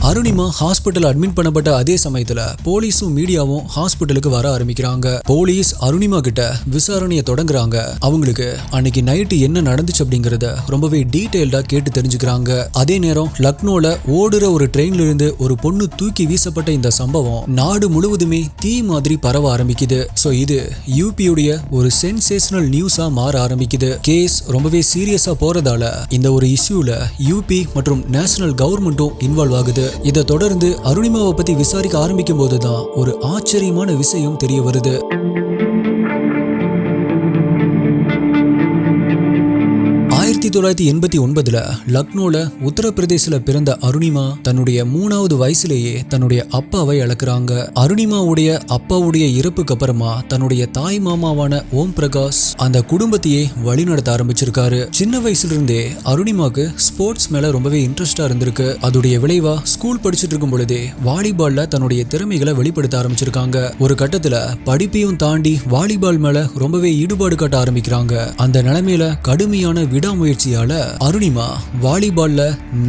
அருணிமா ஹாஸ்பிட்டல் அட்மிட் பண்ணப்பட்ட அதே சமயத்துல போலீஸும் மீடியாவும் ஹாஸ்பிட்டலுக்கு வர ஆரம்பிக்கிறாங்க. போலீஸ் அருணிமா கிட்ட விசாரணையை தொடங்குறாங்க. அவங்களுக்கு அன்னைக்கு நைட்டு என்ன நடந்துச்சு அப்படிங்கறத ரொம்பவே டீடைல்டா கேட்டு தெரிஞ்சுக்கிறாங்க. அதே நேரம் லக்னோல ஓடுற ஒரு ட்ரெயின்ல இருந்து ஒரு பொண்ணு தூக்கி வீசப்பட்ட இந்த சம்பவம் நாடு முழுவதுமே தீ மாதிரி பரவ ஆரம்பிக்குது. சோ இது யூபியுடைய ஒரு சென்சேஷனல் நியூஸா மாற ஆரம்பிக்குது. கேஸ் ரொம்பவே சீரியஸா போறதால இந்த ஒரு இஷ்யூல யூபி மற்றும் நேஷனல் கவர்மெண்ட்டும் இன்வால்வ் ஆகுது. இதை தொடர்ந்து அருணிமாவை பத்தி விசாரிக்க ஆரம்பிக்கும் போதுதான் ஒரு ஆச்சரியமான விஷயம் தெரிய வருது. 1989 லக்னோல உத்தரப்பிரதேசல பிறந்த அருணிமா தன்னுடைய 3வது வயசுலேயே தன்னுடைய அப்பாவை இழக்கிறாங்க. அருணிமாவுடைய அப்பாவுடைய இறப்புக்கு அப்புறமா தன்னுடைய தாய் மாமாவான ஓம் பிரகாஷ் அந்த குடும்பத்தையே வழிநடத்த ஆரம்பிச்சிருக்காரு. சின்ன வயசுல இருந்தே அருணிமாக்கு ஸ்போர்ட்ஸ் மேல ரொம்பவே இன்ட்ரெஸ்டா இருந்திருக்கு. அதோடைய விளைவா ஸ்கூல் படிச்சுட்டு இருக்கும் பொழுதே வாலிபால்ல தன்னுடைய திறமைகளை வெளிப்படுத்த ஆரம்பிச்சிருக்காங்க. ஒரு கட்டத்துல படிப்பையும் தாண்டி வாலிபால் மேல ரொம்பவே ஈடுபாடு காட்ட ஆரம்பிக்கிறாங்க. அந்த நிலைமையில கடுமையான விடாமுயற்சி முயற்சியால அருணிமா வாலிபால்ல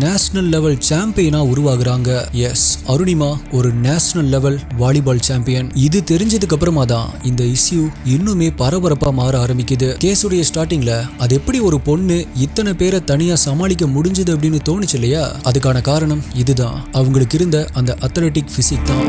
நேஷனல் லெவல் சாம்பியனா உருவாகுறாங்க. எஸ், அருணிமா ஒரு நேஷனல் லெவல் வாலிபால் சாம்பியன். இது தெரிஞ்சதுக்கு அப்புறமா தான் இந்த இஷ்யூ இன்னுமே பரபரப்பா மாற ஆரம்பிக்குது. கேஸுடைய ஸ்டார்டிங்ல அது எப்படி ஒரு பொண்ணு இத்தனை பேரை தனியா சமாளிக்க முடிஞ்சது அப்படின்னு தோணுச்சு இல்லையா? அதுக்கான காரணம் இதுதான். அவங்களுக்கு இருந்த அந்த அத்லெட்டிக் பிசிக் தான்.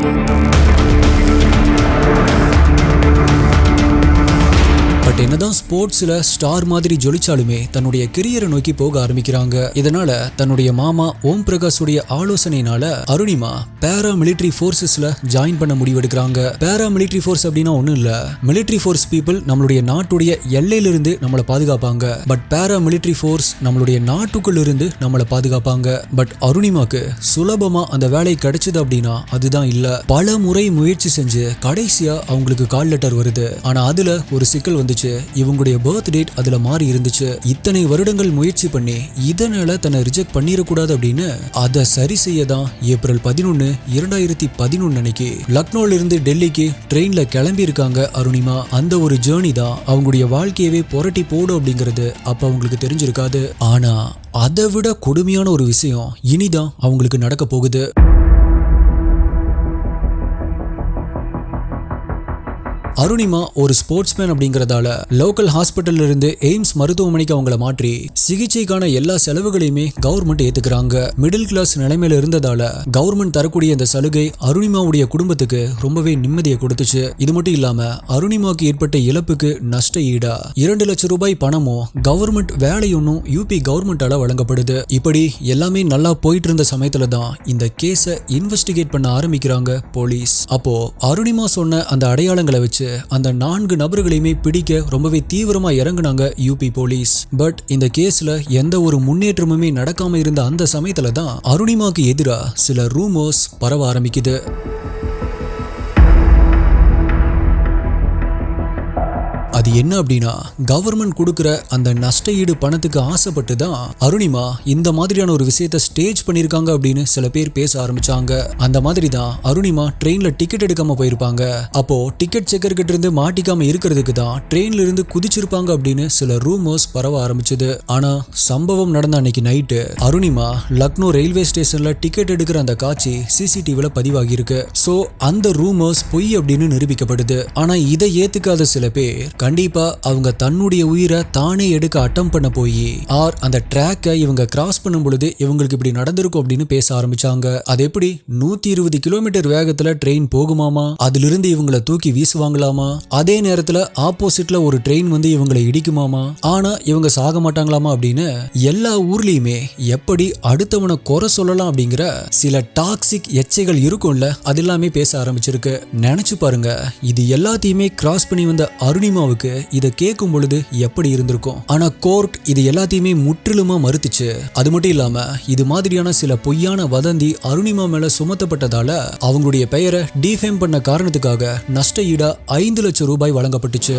பட் என்னதான் ஸ்போர்ட்ஸ்ல ஸ்டார் மாதிரி ஜொலிச்சாலுமே தன்னுடைய கெரியரை நோக்கி போக ஆரம்பிக்கிறாங்க. இதனால தன்னுடைய மாமா ஓம் பிரகாஷ் உடைய ஆலோசனையினால அருணிமா பேரா மிலிட்டரி போர்சஸ்ல ஜாயின் பண்ண முடிவெடுக்கிறாங்க. பேரா மிலிட்டரி போர்ஸ் அப்படின்னா ஒண்ணும் இல்ல, மிலிட்டரி போர்ஸ் பீப்புள் நம்மளுடைய நாட்டுடைய எல்லையிலிருந்து நம்மளை பாதுகாப்பாங்க. பட் பேரா மிலிட்டரி போர்ஸ் நம்மளுடைய நாட்டுக்குள்ள இருந்து நம்மளை பாதுகாப்பாங்க. பட் அருணிமாக்கு சுலபமா அந்த வேலை கிடைச்சது அப்படின்னா அதுதான் இல்ல. பல முறை முயற்சி செஞ்சு கடைசியா அவங்களுக்கு கால் லெட்டர் வருது. ஆனா அதுல ஒரு சிக்கல் வந்துச்சு. இவங்களுடைய பர்த் டேட் அதுல மாறி இருந்துச்சு. இத்தனை வருடங்கள் முயற்சி பண்ணி இதனால தன்னை ரிஜெக்ட் பண்ணிடக்கூடாது அப்படின்னு அதை சரி செய்ய தான் ஏப்ரல் 11, 2011 அன்னைக்கு லக்னோல இருந்து டெல்லிக்கு ட்ரெயின்ல கிளம்பி இருக்காங்க அருணிமா. அந்த ஒரு ஜேர்னி தான் அவங்களுடைய வாழ்க்கையவே புரட்டி போடும் அப்படிங்கிறது அப்ப அவங்களுக்கு தெரிஞ்சிருக்காது. ஆனா அதை விட கொடுமையான ஒரு விஷயம் இனிதான் அவங்களுக்கு நடக்க போகுது. அருணிமா ஒரு ஸ்போர்ட்ஸ்மேன் அப்படிங்கறதால லோக்கல் ஹாஸ்பிட்டல்ல இருந்து எய்ம்ஸ் மருத்துவமனைக்கு அவங்கள மாற்றி சிகிச்சைக்கான எல்லா செலவுகளையுமே கவர்மெண்ட் ஏத்துக்கிறாங்க. மிடில் கிளாஸ் நிலைமையில இருந்ததால கவர்மெண்ட் தரக்கூடிய இந்த சலுகை அருணிமாவுடைய குடும்பத்துக்கு ரொம்பவே நிம்மதியை கொடுத்துச்சு. இது மட்டும் இல்லாம அருணிமாவுக்கு ஏற்பட்ட இழப்புக்கு நஷ்ட ஈடா 2 லட்சம் ரூபாய் பணமும் கவர்மெண்ட் வேலையொன்னும் யூபி கவர்மெண்டால வழங்கப்படுது. இப்படி எல்லாமே நல்லா போயிட்டு இருந்த சமயத்துல தான் இந்த கேஸை இன்வெஸ்டிகேட் பண்ண ஆரம்பிக்கிறாங்க போலீஸ். அப்போ அருணிமா சொன்ன அந்த அடையாளங்களை வச்சு அந்த 4 நபர்களையுமே பிடிக்க ரொம்பவே தீவிரமா இறங்குனாங்க யூபி போலீஸ். பட் இந்த கேஸ்ல எந்த ஒரு முன்னேற்றமுமே நடக்காம இருந்த அந்த சமயத்துல தான் அருணிமாக்கு எதிரா சில ரூமர்ஸ் பரவ ஆரம்பிக்குது. அது என்ன அப்படின்னா, கவர்மெண்ட் கொடுக்கிற அந்த நஷ்ட ஈடு பணத்துக்கு ஆசைப்பட்டு தான் அருணிமா இந்த மாதிரியான ஒரு விஷயத்த ஸ்டேஜ் பண்ணிருக்காங்க அப்படின்னு சில பேர் பேச ஆரம்பிச்சாங்க. அந்த மாதிரி தான் அருணிமா ட்ரெயின்ல டிக்கெட் எடுக்காம போயிருப்பாங்க. அப்போ டிக்கெட் செக்கர் கிட்ட இருந்து மாட்டிக்காம இருக்கிறதுக்கு தான் ட்ரெயின்ல இருந்து குதிச்சிருப்பாங்க அப்படின்னு சில ரூமர்ஸ் பரவ ஆரம்பிச்சது. ஆனா சம்பவம் நடந்த அன்னைக்கு நைட்டு அருணிமா லக்னோ ரயில்வே ஸ்டேஷன்ல டிக்கெட் எடுக்கிற அந்த காட்சி சிசிடிவில பதிவாகி இருக்கு. சோ அந்த ரூமர்ஸ் பொய் அப்படின்னு நிரூபிக்கப்படுது. ஆனா இதை ஏத்துக்காத சில பேர் கண்டிப்பா அவங்க தன்னுடைய உயிரை தானே எடுக்க அட்டம் பண்ண போய் ஆர் அந்த ட்ராக்கை இவங்க கிராஸ் பண்ணும் பொழுது இவங்களுக்கு இப்படி நடந்திருக்கும் அப்படின்னு பேச ஆரம்பிச்சாங்க. அது எப்படி 120 கிலோமீட்டர் வேகத்துல ட்ரெயின் போகுமாமா, அதிலிருந்து இவங்களை தூக்கி வீசுவாங்களாமா, அதே நேரத்துல ஆப்போசிட்ல ஒரு ட்ரெயின் வந்து இவங்களை இடிக்குமாமா, ஆனா இவங்க சாக மாட்டாங்களாமா அப்படின்னு எல்லா ஊர்லயுமே எப்படி அடுத்தவனை குறை சொல்லலாம் அப்படிங்கிற சில டாக்ஸிக் எச்சைகள் இருக்கும்ல, அது எல்லாமே பேச ஆரம்பிச்சிருக்கு. நினைச்சு பாருங்க, இது எல்லாத்தையுமே கிராஸ் பண்ணி வந்த அருணிமாவுக்கு இதை கேட்கும் பொழுது எப்படி இருந்திருக்கும். ஆனா கோர்ட் இது எல்லாத்தையுமே முற்றிலுமா மறுத்துச்சு. அது மட்டும் இல்லாம இது மாதிரியான சில பொய்யான வதந்தி அருணிமா மேல சுமத்தப்பட்டதால அவங்களுடைய பெயரை டிஃபேம் பண்ண காரணத்துக்காக நஷ்ட ஈடா 5 லட்சம் ரூபாய் வழங்கப்பட்டுச்சு.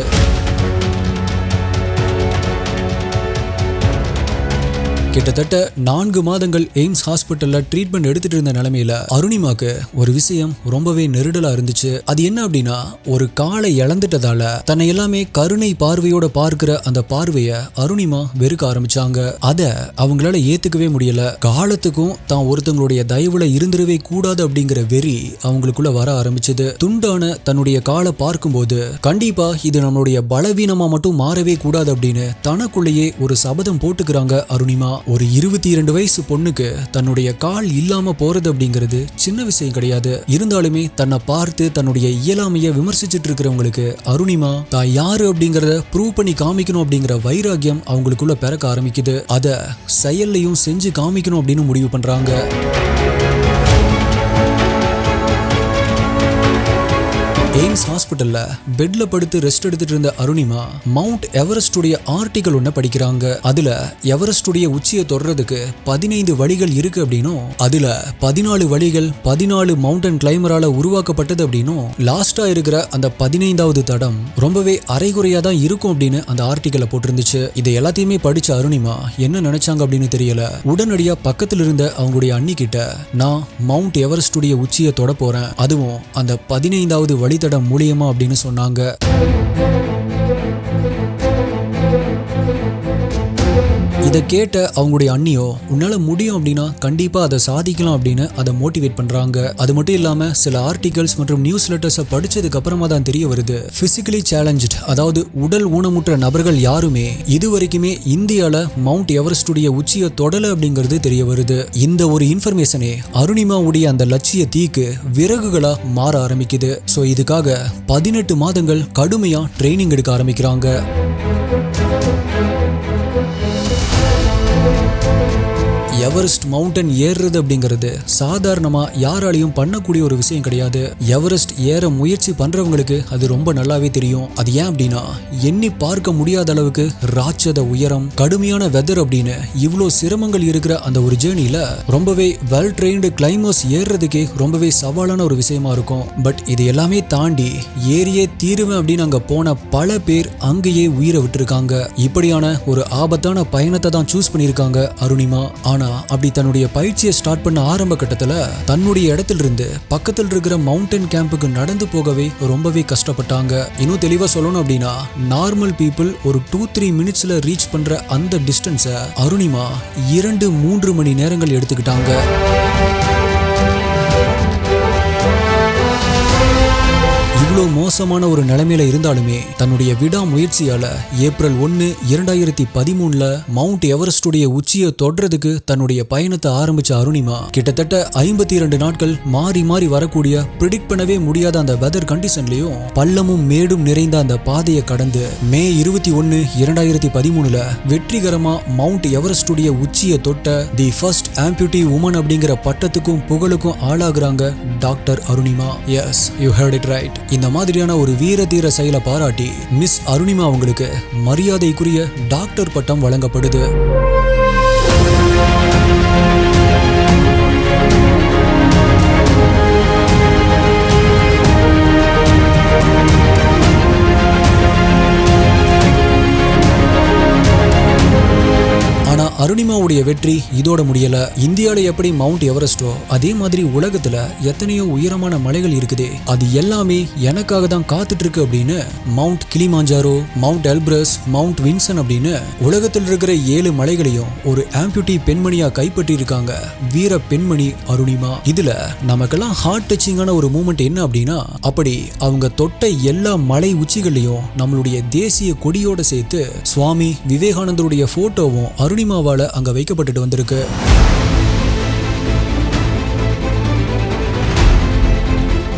கிட்டத்தட்ட 4 மாதங்கள் எய்ம்ஸ் ஹாஸ்பிட்டல்ல ட்ரீட்மெண்ட் எடுத்துட்டு இருந்த நிலைமையில அருணிமாக்கு ஒரு விஷயம் ரொம்பவே நெருடலா இருந்துச்சு. அது என்ன அப்படின்னா, ஒரு காலை இழந்துட்டதால தன்னை எல்லாமே கருணை பார்வையோட பார்க்கிற அந்த பார்வைய அருணிமா வெறுக்க ஆரம்பிச்சாங்க. அத அவங்களால ஏத்துக்கவே முடியல. காலத்துக்கும் தான் ஒருத்தங்களுடைய தயவுல இருந்துடவே கூடாது அப்படிங்கிற வெறி அவங்களுக்குள்ள வர ஆரம்பிச்சது. துண்டான தன்னுடைய காலை பார்க்கும்போது கண்டிப்பா இது நம்மளுடைய பலவீனமா மட்டும் மாறவே கூடாது அப்படின்னு தனக்குள்ளேயே ஒரு சபதம் போட்டுக்கிறாங்க அருணிமா. ஒரு 22 வயசு பொண்ணுக்கு தன்னுடைய கால் இல்லாம போறது அப்படிங்கிறது சின்ன விஷயம் கிடையாது. இருந்தாலுமே தன்னை பார்த்து தன்னுடைய இயலாமைய விமர்சிச்சுட்டு இருக்கிறவங்களுக்கு அருணிமா தான் யாரு அப்படிங்கறத ப்ரூவ் பண்ணி காமிக்கணும் அப்படிங்கிற வைராகியம் அவங்களுக்குள்ள பிறக்க ஆரம்பிக்குது. அத செயல்லையும் செஞ்சு காமிக்கணும் அப்படின்னு முடிவு பண்றாங்க. எய்ம்ஸ் ஹாஸ்பிட்டல்ல பெட்ல படுத்து ரெஸ்ட் எடுத்துட்டு இருந்த அருணிமா மவுண்ட் எவரெஸ்ட் உடைய ஆர்டிகல் ஒன்ன படிக்கிறாங்க. அதுல எவரெஸ்ட் உடைய உச்சியை தொடர்றதுக்கு 15 வழிகள் இருக்கு அப்படின்னும், அதுல 14 வழிகள் 14 மவுண்டன் கிளைமரால உருவாக்கப்பட்டது அப்படின்னும், லாஸ்டா இருக்கிற அந்த 15வது தடம் ரொம்பவே அரைகுறையா தான் இருக்கும் அப்படின்னு அந்த ஆர்டிகல்ல போட்டிருந்துச்சு. இதை எல்லாத்தையுமே படிச்ச அருணிமா என்ன நினைச்சாங்க அப்படின்னு தெரியல. உடனடியா பக்கத்துல இருந்த அவங்களுடைய அண்ணி கிட்ட, நான் மவுண்ட் எவரெஸ்ட் உடைய உச்சியை தொட போறேன், அதுவும் அந்த 15வது வழி மூலியமா அப்படின்னு சொன்னாங்க. அதை கேட்ட அவங்களுடைய அண்ணியோ உன்னால முடியும் அப்படின்னா கண்டிப்பா அதை சாதிக்கலாம் அப்படின்னு அதை மோட்டிவேட் பண்றாங்க. அது மட்டும் இல்லாம சில ஆர்டிகல்ஸ் மற்றும் நியூஸ் லெட்டர்ஸை படிச்சதுக்கு அப்புறமா தான் தெரிய வருது, பிசிக்கலி சேலஞ்சட் அதாவது உடல் ஊனமுற்ற நபர்கள் யாருமே இதுவரைக்குமே இந்தியால மவுண்ட் எவரெஸ்டுடைய உச்சியை தொடல அப்படிங்கிறது தெரிய வருது. இந்த ஒரு இன்ஃபர்மேஷனே அருணிமாவுடைய அந்த லட்சிய தீக்கு விறகுகளா மாற ஆரம்பிக்குது. சோ இதுக்காக 18 மாதங்கள் கடுமையா ட்ரைனிங் எடுக்க ஆரம்பிக்கிறாங்க. எவரெஸ்ட் மவுண்டன் ஏறுறது அப்படிங்கிறது சாதாரணமா யாராலையும் பண்ணக்கூடிய ஒரு விஷயம் கிடையாது. எவரெஸ்ட் ஏற முயற்சி பண்றவங்களுக்கு அது ரொம்ப நல்லாவே தெரியும். அது ஏன் அப்படின்னா எண்ணி பார்க்க முடியாத அளவுக்கு ராட்சத உயரம், கடுமையான வெதர் அப்படின்னு இவ்வளோ சிரமங்கள் இருக்கிற அந்த ஒரு ஜேர்னில ரொம்பவே வெல் ட்ரெயின்டு கிளைமர்ஸ் ஏறுறதுக்கே ரொம்பவே சவாலான ஒரு விஷயமா இருக்கும். பட் இது எல்லாமே தாண்டி ஏறியே தீருவேன் அப்படின்னு அங்க போன பல பேர் அங்கேயே உயிரை விட்டுருக்காங்க. இப்படியான ஒரு ஆபத்தான பயணத்தை தான் சூஸ் பண்ணியிருக்காங்க அருணிமா. ஆனா அப்படி தன்னுடைய பயிற்சியை ஸ்டார்ட் பண்ண ஆரம்ப கட்டத்துல தன்னுடைய இடத்துல இருந்து பக்கத்தில் இருக்கிற மவுண்டன் கேம்புக்கு நடந்து போகவே ரொம்பவே கஷ்டப்பட்டாங்க. இன்னும் தெளிவா சொல்லணும் அப்படின்னா நார்மல் பீப்புள் ஒரு 2-3 மினிட்ஸ்ல ரீச் பண்ற அந்த டிஸ்டன்ஸை அருணிமா 2-3 மணி நேரங்கள் எடுத்துக்கிட்டாங்க. இவ்வளோ மோசமான ஒரு நிலைமையில இருந்தாலுமே தன்னுடைய விடா முயற்சியால ஏப்ரல் 1, 2013 மவுண்ட் எவரெஸ்டுடைய உச்சியை தொடறதுக்கு தன்னுடைய பயணத்தை ஆரம்பிச்ச அருணிமா கிட்டத்தட்ட 52 நாட்கள் மாறி மாறி வரக்கூடிய பிரிடிக்ட் பண்ணவே முடியாத அந்த வெதர் கண்டிஷன்லயும் பள்ளமும் மேடும் நிறைந்த அந்த பாதையை கடந்து மே 21, 2013 வெற்றிகரமா மவுண்ட் எவரெஸ்டுடைய உச்சியை தொட்ட தி ஃபர்ஸ்ட் ஆம்பியூட்டி உமன் அப்படிங்கிற பட்டத்துக்கும் புகழுக்கும் ஆளாகிறாங்க doctor Arunima. Yes, you heard it right. இந்த மாதிரியான ஒரு வீர தீர செயலை பாராட்டி மிஸ் அருணிமா அவங்களுக்கு மரியாதைக்குரிய டாக்டர் பட்டம் வழங்கப்படுது. அருணிமாவுடைய வெற்றி இதோட முடியல. இந்தியால எப்படி மவுண்ட் எவரெஸ்டோ அதே மாதிரி உலகத்துல எத்தனையோ உயரமான மலைகள் இருக்குதே, அது எல்லாமே எனக்காக தான் காத்துட்டு இருக்கு அப்படின்னு Mount Kilimanjaro, Mount Elbrus, Mount Vinson அப்படின்னு உலகத்தில் இருக்கிற 7 மலைகளையும் ஒரு ஆம்பியூட்டி பெண்மணியா கைப்பற்றி இருக்காங்க வீர பெண்மணி அருணிமா. இதுல நமக்கெல்லாம் ஹார்ட் டச்சிங்கான ஒரு மூமெண்ட் என்ன அப்படின்னா, அப்படி அவங்க தொட்ட எல்லா மலை உச்சிகளையும் நம்மளுடைய தேசிய கொடியோட சேர்த்து சுவாமி விவேகானந்தருடைய போட்டோவும் அருணிமாவால அங்க வைக்கப்பட்டுட்டு வந்திருக்கு.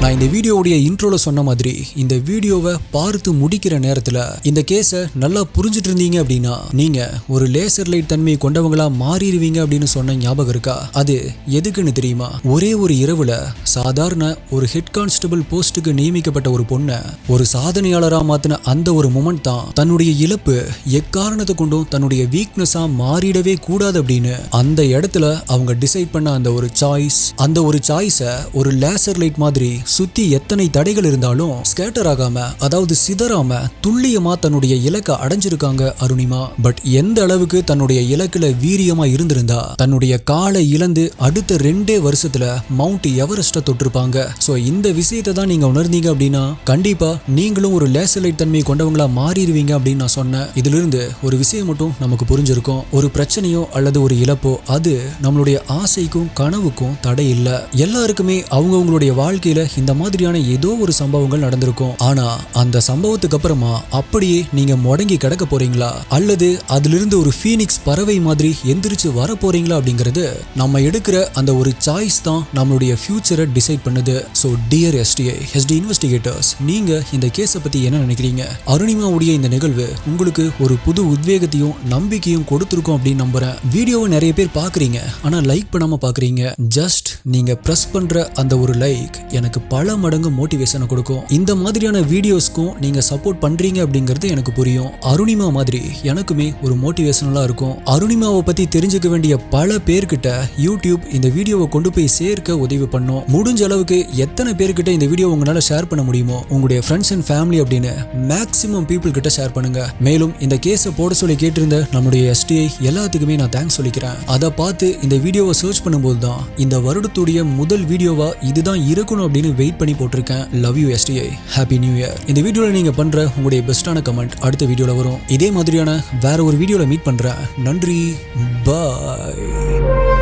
நான் இந்த வீடியோவுடைய இன்ட்ரோல சொன்ன மாதிரி இந்த வீடியோவை பார்த்து முடிக்கிற நேரத்துல இந்த கேஸை நல்லா புரிஞ்சுட்டு இருந்தீங்க அப்படின்னா நீங்க ஒரு லேசர் லைட் தன்மையை கொண்டவங்களா மாறிடுவீங்க அப்படின்னு சொன்ன ஞாபகம் இருக்கா? அது எதுக்குன்னு தெரியுமா? ஒரே ஒரு இரவுல சாதாரண ஒரு ஹெட் கான்ஸ்டபிள் போஸ்டுக்கு நியமிக்கப்பட்ட ஒரு பொண்ணை ஒரு சாதனையாளரா மாத்தின அந்த ஒரு மொமெண்ட் தான் தன்னுடைய இழப்பு எக்காரணத்தை கொண்டும் தன்னுடைய வீக்னஸா மாறிடவே கூடாது அப்படின்னு அந்த இடத்துல அவங்க டிசைட் பண்ண அந்த ஒரு சாய்ஸ், அந்த ஒரு சாய்ஸை ஒரு லேசர் லைட் மாதிரி சுத்தி எத்தனை தடைகள் இருந்தாலும் ஸ்கேட்டர் ஆகாம, அதாவது சிதறாம துல்லியமா தன்னுடைய இலக்கை அடைஞ்சிருக்காங்க அருணிமா. பட் எந்த அளவுக்கு தன்னுடைய இலக்குல வீரியமா இருந்திருந்தா தன்னுடைய காலை இழந்து அடுத்த 2 வருஷத்துல மவுண்ட் எவரெஸ்ட தொட்டிருப்பாங்க. சோ இந்த விஷயத்தை தான் நீங்க உணர்ந்தீங்க அப்படின்னா கண்டிப்பா நீங்களும் ஒரு லேசர் லைட் தன்மை கொண்டவங்களா மாறிடுவீங்க அப்படின்னு நான் சொன்னேன். இதுல இருந்து ஒரு விஷயம் மட்டும் நமக்கு புரிஞ்சிருக்கும், ஒரு பிரச்சனையோ அல்லது ஒரு இழப்போ அது நம்மளுடைய ஆசைக்கும் கனவுக்கும் தடை இல்ல. எல்லாருக்குமே அவங்கவுங்களுடைய வாழ்க்கையில இந்த மாதிரியான ஏதோ ஒரு சம்பவங்கள் நடந்திருக்கும். ஆனா அந்த சம்பவத்துக்கு அப்புறமா அப்படியே நீங்க முடங்கி கிடக்க போறீங்களா அல்லது அதிலிருந்து ஒரு ஃபீனிக்ஸ் பறவை மாதிரி எந்திரிச்சு வர போறீங்களா அப்படிங்கிறது நம்ம எடுக்கிற அந்த ஒரு சாய்ஸ் தான் நம்மளுடைய ஃபியூச்சரை டிசைட் பண்ணுது. ஸோ டியர் எஸ்டி இன்வெஸ்டிகேட்டர்ஸ், நீங்க இந்த கேஸை பத்தி என்ன நினைக்கிறீங்க? அருணிமாவுடைய இந்த நிகழ்வு உங்களுக்கு ஒரு புது உத்வேகத்தையும் நம்பிக்கையும் கொடுத்திருக்கும் அப்படின்னு நம்புறேன். வீடியோவை நிறைய பேர் பாக்குறீங்க, ஆனா லைக் பண்ணாம பாக்குறீங்க. ஜஸ்ட் நீங்க பிரஸ் பண்ற அந்த ஒரு லைக் எனக்கு பல மடங்கு மோட்டிவேஷனை கொடுக்கும். இந்த மாதிரியான வீடியோஸ்க்கும் நீங்க சப்போர்ட் பண்றீங்க அப்படிங்கிறது எனக்கு புரியும். அருணிமா மாதிரி எனக்குமே ஒரு மோட்டிவேஷனலா இருக்கும். அருணிமாவை பத்தி தெரிஞ்சுக்க வேண்டிய பல பேர்கிட்ட யூடியூப் இந்த வீடியோவை கொண்டு போய் சேர்க்க உதவி பண்ணும். முடிஞ்ச அளவுக்கு எத்தனை பேர்கிட்ட இந்த வீடியோ உங்களால ஷேர் பண்ண முடியுமோ உங்களுடைய ஃப்ரெண்ட்ஸ் அண்ட் ஃபேமிலி அப்படின்னு மேக்ஸிமம் பீப்புள் கிட்ட ஷேர் பண்ணுங்க. மேலும் இந்த கேஸை போட சொல்லி கேட்டிருந்த நம்மளுடைய STI எல்லாத்துக்குமே நான் தேங்க்ஸ் சொல்லிக்கிறேன். அதை பார்த்து இந்த வீடியோவை சர்ச் பண்ணும்போது தான் இந்த வருடத்துடைய முதல் வீடியோவா இதுதான் இருக்கணும் அப்படின்னு வெயிட் பண்ணி போட்டிருக்கேன். Love you STI, happy new year. இந்த வீடியோல நீங்க பண்ற உங்களுடைய பெஸ்டான கமெண்ட் அடுத்த வீடியோல வரும். இதே மாதிரியான வேற ஒரு வீடியோல மீட் பண்றேன். நன்றி, பாய்.